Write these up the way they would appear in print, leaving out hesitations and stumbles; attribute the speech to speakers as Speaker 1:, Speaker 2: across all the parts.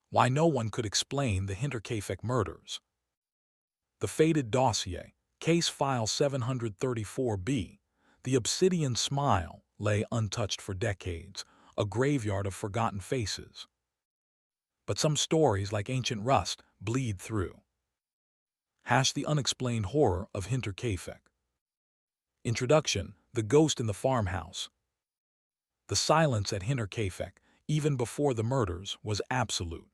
Speaker 1: Why no one could explain the Hinterkaifeck murders. The Faded Dossier, Case File 734B, the Obsidian Smile lay untouched for decades, a graveyard of forgotten faces. But some stories, like ancient rust, bleed through. The unexplained horror of Hinterkaifeck. Introduction: The Ghost in the Farmhouse. The silence at Hinterkaifeck, even before the murders, was absolute.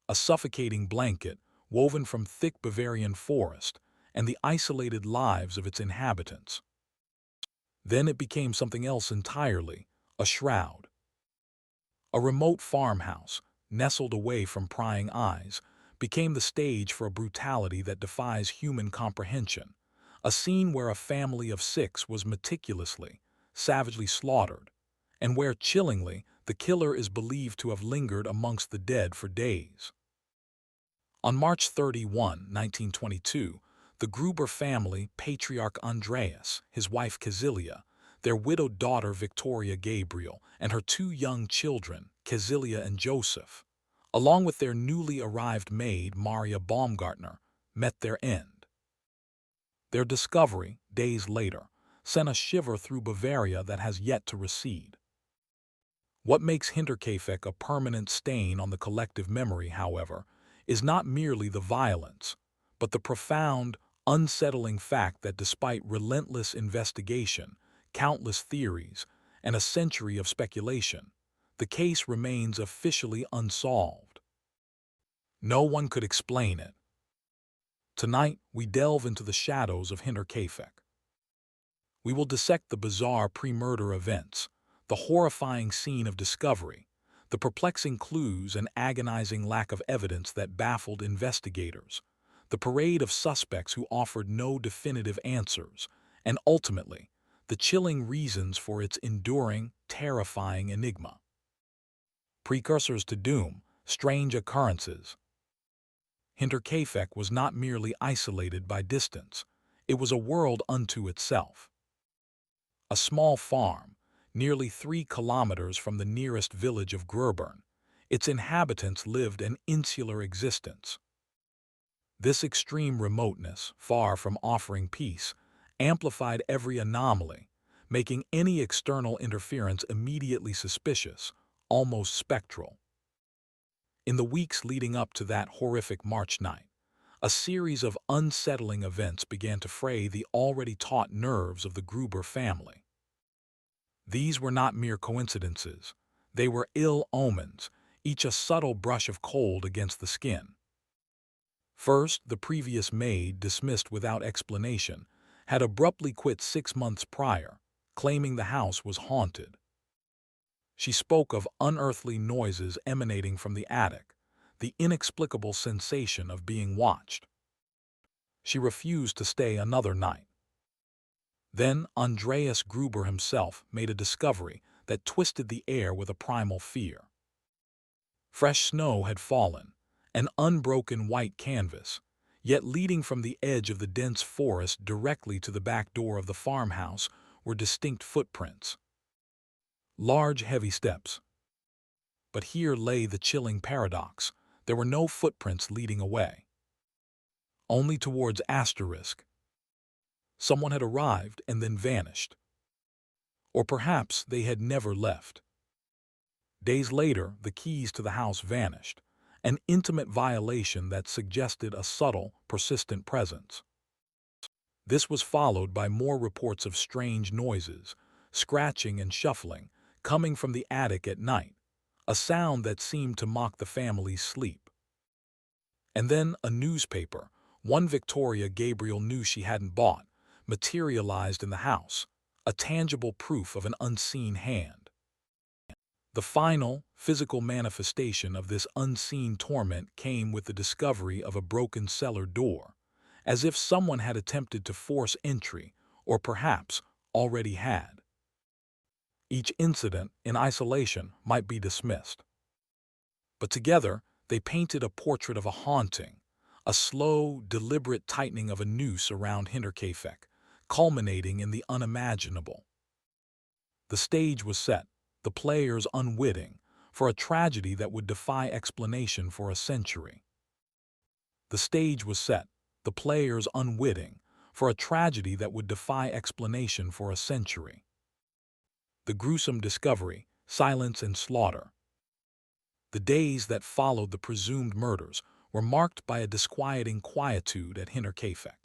Speaker 1: A suffocating blanket, woven from thick Bavarian forest, and the isolated lives of its inhabitants. Then it became something else entirely, a shroud. A remote farmhouse, nestled away from prying eyes, became the stage for a brutality that defies human comprehension, a scene where a family of 6 was meticulously, savagely slaughtered, and where, chillingly, the killer is believed to have lingered amongst the dead for days. On March 31, 1922, the Gruber family, patriarch Andreas, his wife Kazilia, their widowed daughter Victoria Gabriel, and her 2 young children, Kazilia and Joseph, along with their newly arrived maid Maria Baumgartner, met their end. Their discovery, days later, sent a shiver through Bavaria that has yet to recede. What makes Hinterkaifeck a permanent stain on the collective memory, however, is not merely the violence, but the profound, unsettling fact that despite relentless investigation, countless theories, and a century of speculation, the case remains officially unsolved. No one could explain it. Tonight, we delve into the shadows of Hinterkaifeck. We will dissect the bizarre pre-murder events, the horrifying scene of discovery, the perplexing clues and agonizing lack of evidence that baffled investigators, the parade of suspects who offered no definitive answers, and ultimately, the chilling reasons for its enduring, terrifying enigma. Precursors to doom, strange occurrences. Hinterkaifeck was not merely isolated by distance, it was a world unto itself. A small farm, nearly 3 kilometers from the nearest village of Gröbern, its inhabitants lived an insular existence. This extreme remoteness, far from offering peace, amplified every anomaly, making any external interference immediately suspicious, almost spectral. In the weeks leading up to that horrific March night, a series of unsettling events began to fray the already taut nerves of the Gruber family. These were not mere coincidences. They were ill omens, each a subtle brush of cold against the skin. First, the previous maid, dismissed without explanation, had abruptly quit 6 months prior, claiming the house was haunted. She spoke of unearthly noises emanating from the attic, the inexplicable sensation of being watched. She refused to stay another night. Then Andreas Gruber himself made a discovery that twisted the air with a primal fear. Fresh snow had fallen, an unbroken white canvas, yet leading from the edge of the dense forest directly to the back door of the farmhouse were distinct footprints. Large, heavy steps. But here lay the chilling paradox. There were no footprints leading away. Only towards asterisk. Someone had arrived and then vanished. Or perhaps they had never left. Days later, the keys to the house vanished, an intimate violation that suggested a subtle, persistent presence. This was followed by more reports of strange noises, scratching and shuffling, coming from the attic at night, a sound that seemed to mock the family's sleep. And then a newspaper, one Victoria Gabriel knew she hadn't bought, materialized in the house, a tangible proof of an unseen hand. The final, physical manifestation of this unseen torment came with the discovery of a broken cellar door, as if someone had attempted to force entry, or perhaps already had. Each incident, in isolation, might be dismissed. But together, they painted a portrait of a haunting, a slow, deliberate tightening of a noose around Hinterkaifeck, culminating in the unimaginable. The stage was set, the players unwitting, for a tragedy that would defy explanation for a century. The stage was set, the players unwitting, for a tragedy that would defy explanation for a century. The gruesome discovery, silence and slaughter. The days that followed the presumed murders were marked by a disquieting quietude at Hinterkaifeck.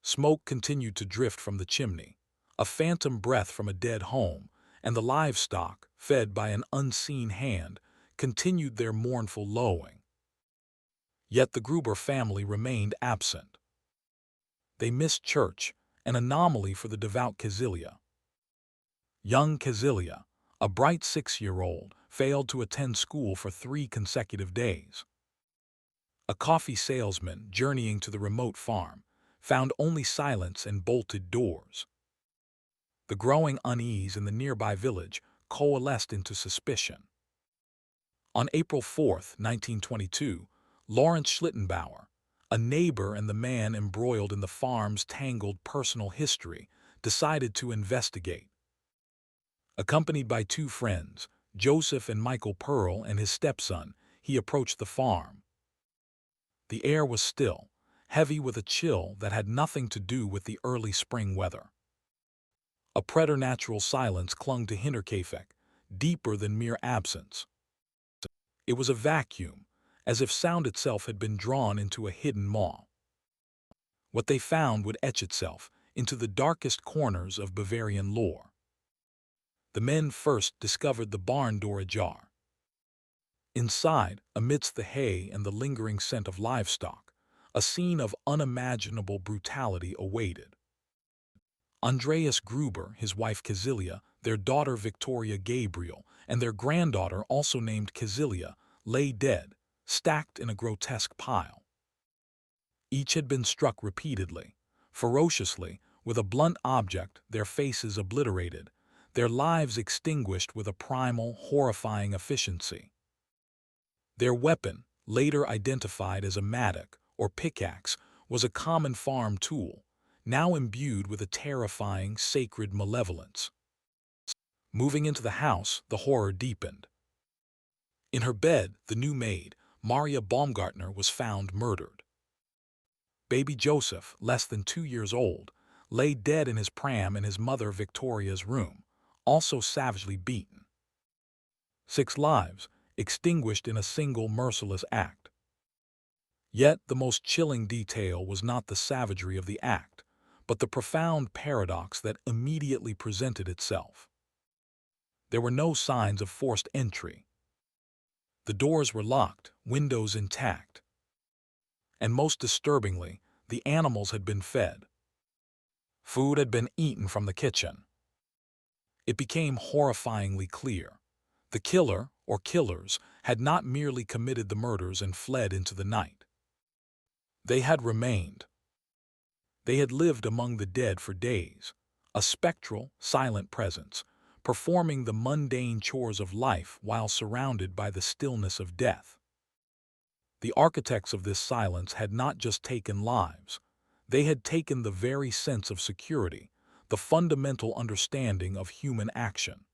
Speaker 1: Smoke continued to drift from the chimney, a phantom breath from a dead home, and the livestock, fed by an unseen hand, continued their mournful lowing. Yet the Gruber family remained absent. They missed church, an anomaly for the devout Kazilia. Young Kazilia, a bright 6-year-old, failed to attend school for 3 consecutive days. A coffee salesman journeying to the remote farm found only silence and bolted doors. The growing unease in the nearby village coalesced into suspicion. On April 4, 1922, Lawrence Schlittenbauer, a neighbor and the man embroiled in the farm's tangled personal history, decided to investigate. Accompanied by 2 friends, Joseph and Michael Pearl and his stepson, he approached the farm. The air was still, heavy with a chill that had nothing to do with the early spring weather. A preternatural silence clung to Hinterkaifeck, deeper than mere absence. It was a vacuum, as if sound itself had been drawn into a hidden maw. What they found would etch itself into the darkest corners of Bavarian lore. The men first discovered the barn door ajar. Inside, amidst the hay and the lingering scent of livestock, a scene of unimaginable brutality awaited. Andreas Gruber, his wife Kazilia, their daughter Victoria Gabriel, and their granddaughter, also named Kazilia, lay dead, stacked in a grotesque pile. Each had been struck repeatedly, ferociously, with a blunt object, their faces obliterated, their lives extinguished with a primal, horrifying efficiency. Their weapon, later identified as a mattock or pickaxe, was a common farm tool, now imbued with a terrifying, sacred malevolence. Moving into the house, the horror deepened. In her bed, the new maid, Maria Baumgartner, was found murdered. Baby Joseph, less than 2 years old, lay dead in his pram in his mother Victoria's room, also savagely beaten. 6 lives, extinguished in a single merciless act. Yet the most chilling detail was not the savagery of the act, but the profound paradox that immediately presented itself. There were no signs of forced entry. The doors were locked, windows intact. And most disturbingly, the animals had been fed. Food had been eaten from the kitchen. It became horrifyingly clear. The killer, or killers, had not merely committed the murders and fled into the night. They had remained. They had lived among the dead for days, a spectral, silent presence, performing the mundane chores of life while surrounded by the stillness of death. The architects of this silence had not just taken lives, they had taken the very sense of security, the fundamental understanding of human action.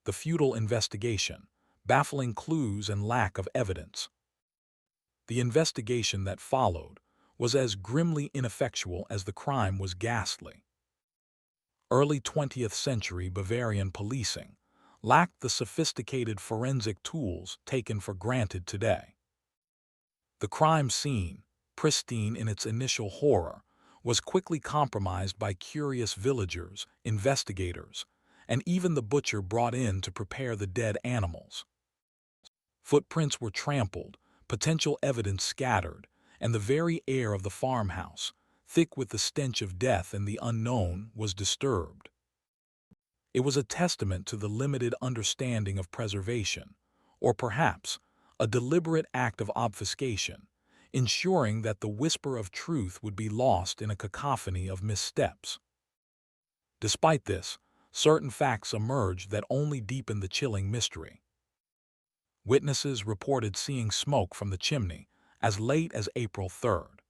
Speaker 1: The futile investigation, baffling clues and lack of evidence. The investigation that followed was as grimly ineffectual as the crime was ghastly. Early 20th century Bavarian policing lacked the sophisticated forensic tools taken for granted today. The crime scene, pristine in its initial horror, was quickly compromised by curious villagers, investigators, and even the butcher brought in to prepare the dead animals. Footprints were trampled, potential evidence scattered, and the very air of the farmhouse, thick with the stench of death and the unknown, was disturbed. It was a testament to the limited understanding of preservation, or perhaps a deliberate act of obfuscation, ensuring that the whisper of truth would be lost in a cacophony of missteps. Despite this, certain facts emerged that only deepened the chilling mystery. Witnesses reported seeing smoke from the chimney as late as April 3rd.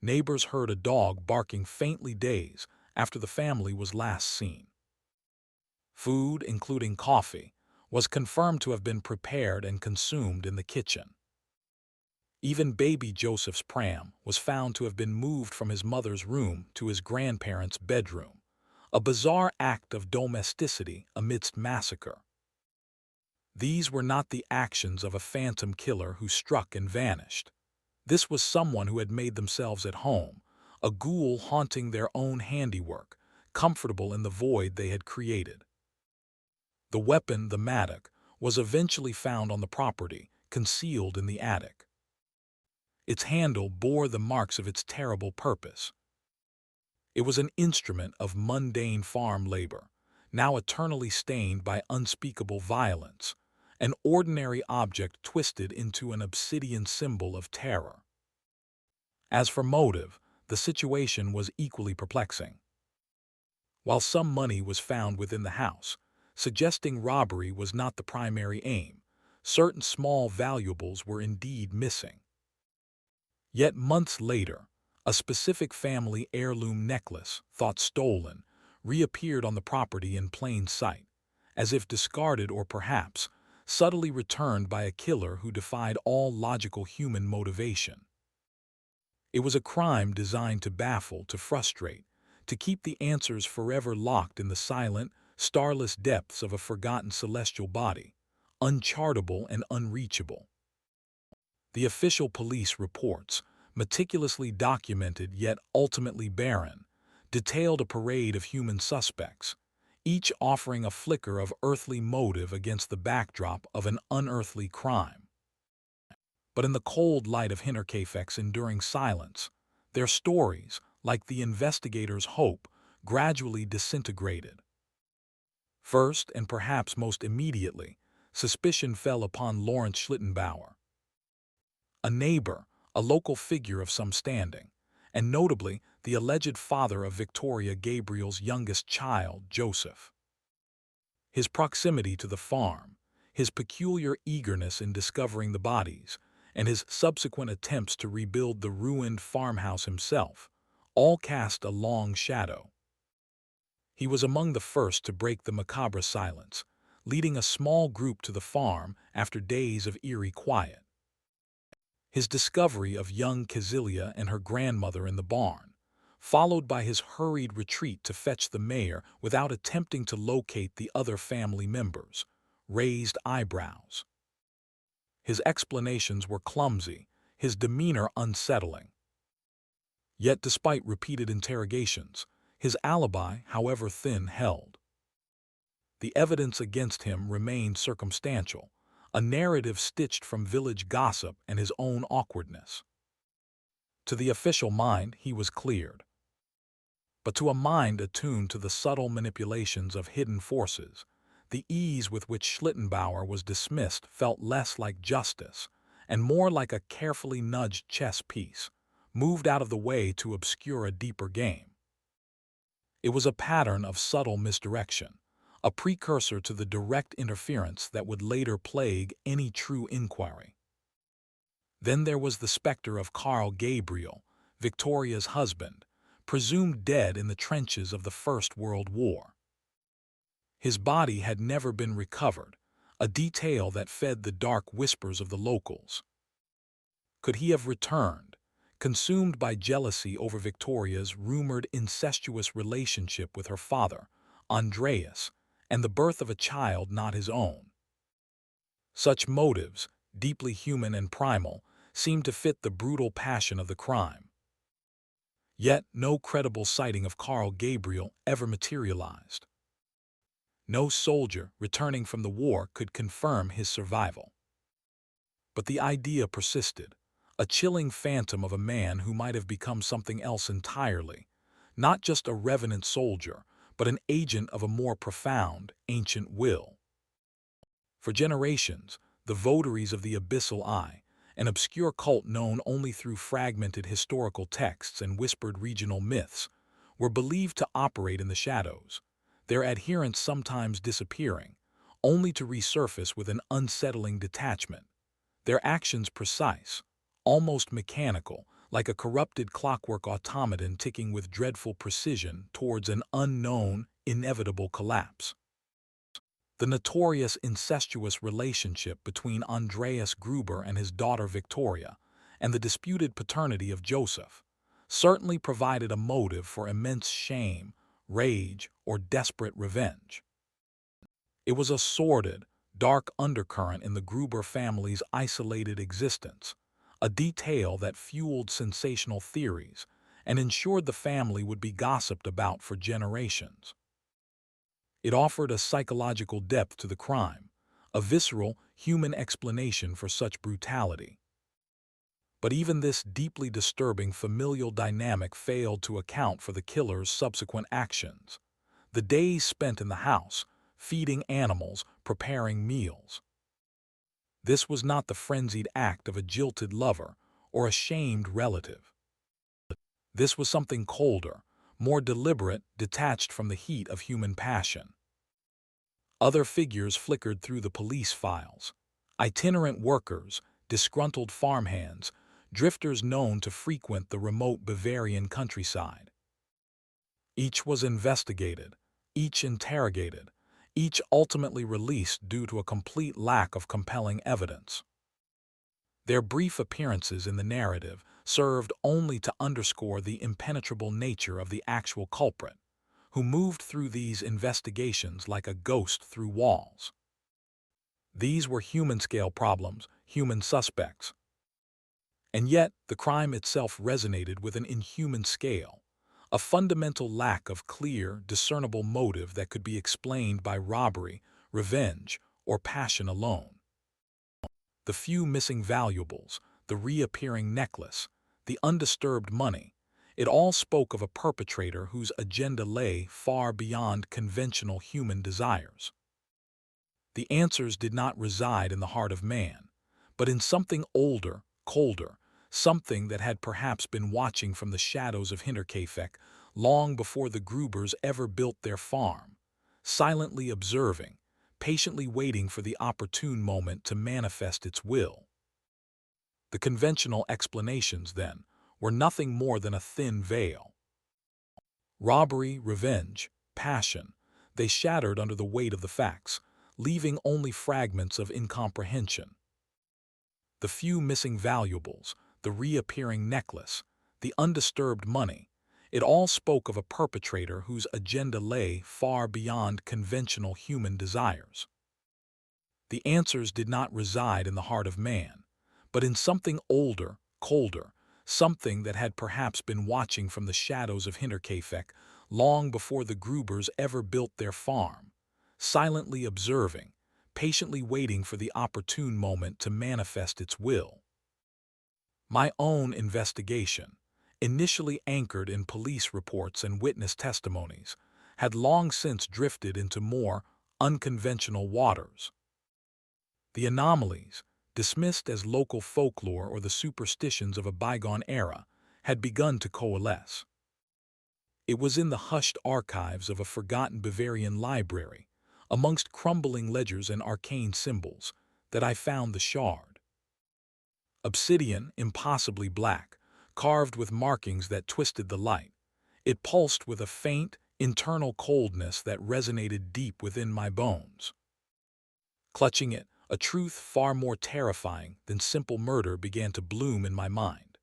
Speaker 1: Neighbors heard a dog barking faintly days after the family was last seen. Food, including coffee, was confirmed to have been prepared and consumed in the kitchen. Even baby Joseph's pram was found to have been moved from his mother's room to his grandparents' bedroom, a bizarre act of domesticity amidst massacre. These were not the actions of a phantom killer who struck and vanished. This was someone who had made themselves at home, a ghoul haunting their own handiwork, comfortable in the void they had created. The weapon, the mattock, was eventually found on the property, concealed in the attic. Its handle bore the marks of its terrible purpose. It was an instrument of mundane farm labor, now eternally stained by unspeakable violence, an ordinary object twisted into an obsidian symbol of terror. As for motive, the situation was equally perplexing. While some money was found within the house, suggesting robbery was not the primary aim, certain small valuables were indeed missing. Yet months later, a specific family heirloom necklace, thought stolen, reappeared on the property in plain sight, as if discarded or perhaps subtly returned by a killer who defied all logical human motivation. It was a crime designed to baffle, to frustrate, to keep the answers forever locked in the silent, starless depths of a forgotten celestial body, unchartable and unreachable. The official police reports, meticulously documented yet ultimately barren, detailed a parade of human suspects, each offering a flicker of earthly motive against the backdrop of an unearthly crime. But in the cold light of Hinterkaifeck's enduring silence, their stories, like the investigators' hope, gradually disintegrated. First, and perhaps most immediately, suspicion fell upon Lawrence Schlittenbauer, a neighbor, a local figure of some standing, and notably the alleged father of Victoria Gabriel's youngest child, Joseph. His proximity to the farm, his peculiar eagerness in discovering the bodies, and his subsequent attempts to rebuild the ruined farmhouse himself, all cast a long shadow. He was among the first to break the macabre silence, leading a small group to the farm after days of eerie quiet. His discovery of young Cazilia and her grandmother in the barn, followed by his hurried retreat to fetch the mayor without attempting to locate the other family members, raised eyebrows. His explanations were clumsy, his demeanor unsettling. Yet despite repeated interrogations, his alibi, however thin, held. The evidence against him remained circumstantial, a narrative stitched from village gossip and his own awkwardness. To the official mind, he was cleared. But to a mind attuned to the subtle manipulations of hidden forces, the ease with which Schlittenbauer was dismissed felt less like justice and more like a carefully nudged chess piece, moved out of the way to obscure a deeper game. It was a pattern of subtle misdirection, a precursor to the direct interference that would later plague any true inquiry. Then there was the specter of Carl Gabriel, Victoria's husband, presumed dead in the trenches of the First World War. His body had never been recovered, a detail that fed the dark whispers of the locals. Could he have returned, consumed by jealousy over Victoria's rumored incestuous relationship with her father, Andreas, and the birth of a child not his own? Such motives, deeply human and primal, seemed to fit the brutal passion of the crime. Yet no credible sighting of Carl Gabriel ever materialized. No soldier returning from the war could confirm his survival. But the idea persisted, a chilling phantom of a man who might have become something else entirely, not just a revenant soldier, but an agent of a more profound, ancient will. For generations, the votaries of the Abyssal Eye, an obscure cult known only through fragmented historical texts and whispered regional myths, were believed to operate in the shadows, their adherents sometimes disappearing, only to resurface with an unsettling detachment, their actions precise, almost mechanical, like a corrupted clockwork automaton ticking with dreadful precision towards an unknown, inevitable collapse. The notorious incestuous relationship between Andreas Gruber and his daughter Victoria, and the disputed paternity of Joseph, certainly provided a motive for immense shame, rage, or desperate revenge. It was a sordid, dark undercurrent in the Gruber family's isolated existence, a detail that fueled sensational theories and ensured the family would be gossiped about for generations. It offered a psychological depth to the crime, a visceral, human explanation for such brutality. But even this deeply disturbing familial dynamic failed to account for the killer's subsequent actions. The days spent in the house, feeding animals, preparing meals. This was not the frenzied act of a jilted lover or a shamed relative. This was something colder, more deliberate, detached from the heat of human passion. Other figures flickered through the police files. Itinerant workers, disgruntled farmhands, drifters known to frequent the remote Bavarian countryside. Each was investigated, each interrogated, each ultimately released due to a complete lack of compelling evidence. Their brief appearances in the narrative served only to underscore the impenetrable nature of the actual culprit, who moved through these investigations like a ghost through walls. These were human-scale problems, human suspects. And yet, the crime itself resonated with an inhuman scale, a fundamental lack of clear, discernible motive that could be explained by robbery, revenge, or passion alone. The few missing valuables, the reappearing necklace, the undisturbed money, it all spoke of a perpetrator whose agenda lay far beyond conventional human desires. The answers did not reside in the heart of man, but in something older, colder, something that had perhaps been watching from the shadows of Hinterkaifeck long before the Grubers ever built their farm, silently observing, patiently waiting for the opportune moment to manifest its will. The conventional explanations, then, were nothing more than a thin veil. Robbery, revenge, passion, they shattered under the weight of the facts, leaving only fragments of incomprehension. The few missing valuables, the reappearing necklace, the undisturbed money, it all spoke of a perpetrator whose agenda lay far beyond conventional human desires. The answers did not reside in the heart of man, but in something older, colder, something that had perhaps been watching from the shadows of Hinterkaifeck long before the Grubers ever built their farm, silently observing, patiently waiting for the opportune moment to manifest its will. My own investigation, initially anchored in police reports and witness testimonies, had long since drifted into more unconventional waters. The anomalies, dismissed as local folklore or the superstitions of a bygone era, had begun to coalesce. It was in the hushed archives of a forgotten Bavarian library, amongst crumbling ledgers and arcane symbols, that I found the shard. Obsidian, impossibly black, carved with markings that twisted the light, it pulsed with a faint, internal coldness that resonated deep within my bones. Clutching it, a truth far more terrifying than simple murder began to bloom in my mind.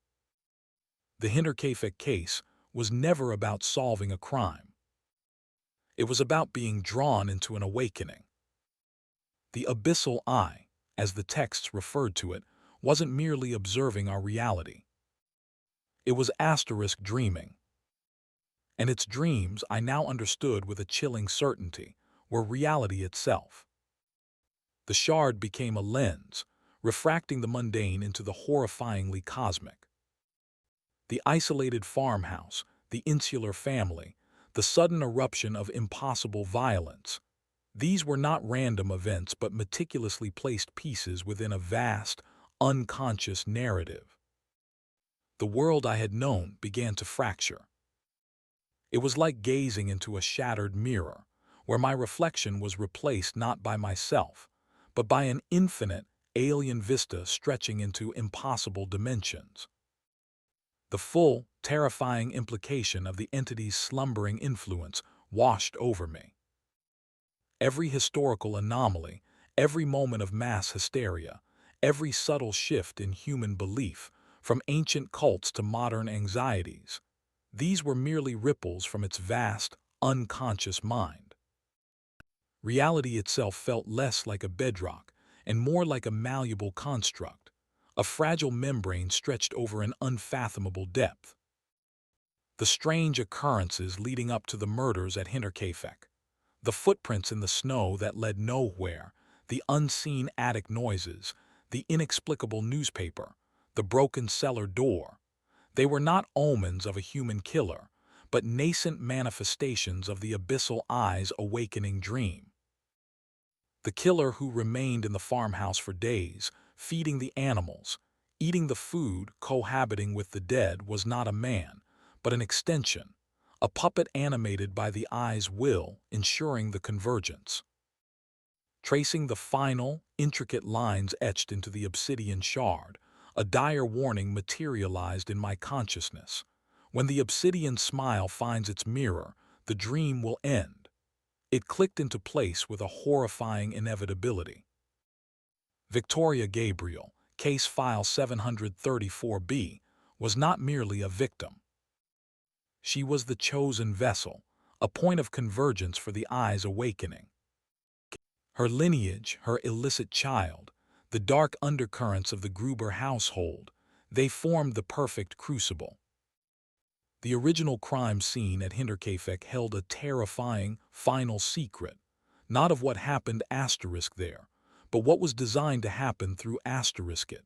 Speaker 1: The Hinterkaifeck case was never about solving a crime. It was about being drawn into an awakening. The abyssal eye, as the texts referred to it, wasn't merely observing our reality. It was asterisk dreaming. And its dreams, I now understood with a chilling certainty, were reality itself. The shard became a lens, refracting the mundane into the horrifyingly cosmic. The isolated farmhouse, the insular family, the sudden eruption of impossible violence, these were not random events but meticulously placed pieces within a vast, unconscious narrative. The world I had known began to fracture. It was like gazing into a shattered mirror, where my reflection was replaced not by myself, but by an infinite, alien vista stretching into impossible dimensions. The full, terrifying implication of the entity's slumbering influence washed over me. Every historical anomaly, every moment of mass hysteria, every subtle shift in human belief, from ancient cults to modern anxieties, these were merely ripples from its vast, unconscious mind. Reality itself felt less like a bedrock and more like a malleable construct, a fragile membrane stretched over an unfathomable depth. The strange occurrences leading up to the murders at Hinterkaifeck, the footprints in the snow that led nowhere, the unseen attic noises, the inexplicable newspaper, the broken cellar door, they were not omens of a human killer, but nascent manifestations of the abyssal eye's awakening dream. The killer who remained in the farmhouse for days, feeding the animals, eating the food, cohabiting with the dead, was not a man, but an extension, a puppet animated by the eye's will, ensuring the convergence. Tracing the final, intricate lines etched into the obsidian shard, a dire warning materialized in my consciousness. When the obsidian smile finds its mirror, the dream will end. It clicked into place with a horrifying inevitability. Victoria Gabriel, case file 734B, was not merely a victim. She was the chosen vessel, a point of convergence for the eye's awakening. Her lineage, her illicit child, the dark undercurrents of the Gruber household, they formed the perfect crucible. The original crime scene at Hinterkaifeck held a terrifying, final secret, not of what happened ** there, but what was designed to happen through ** it.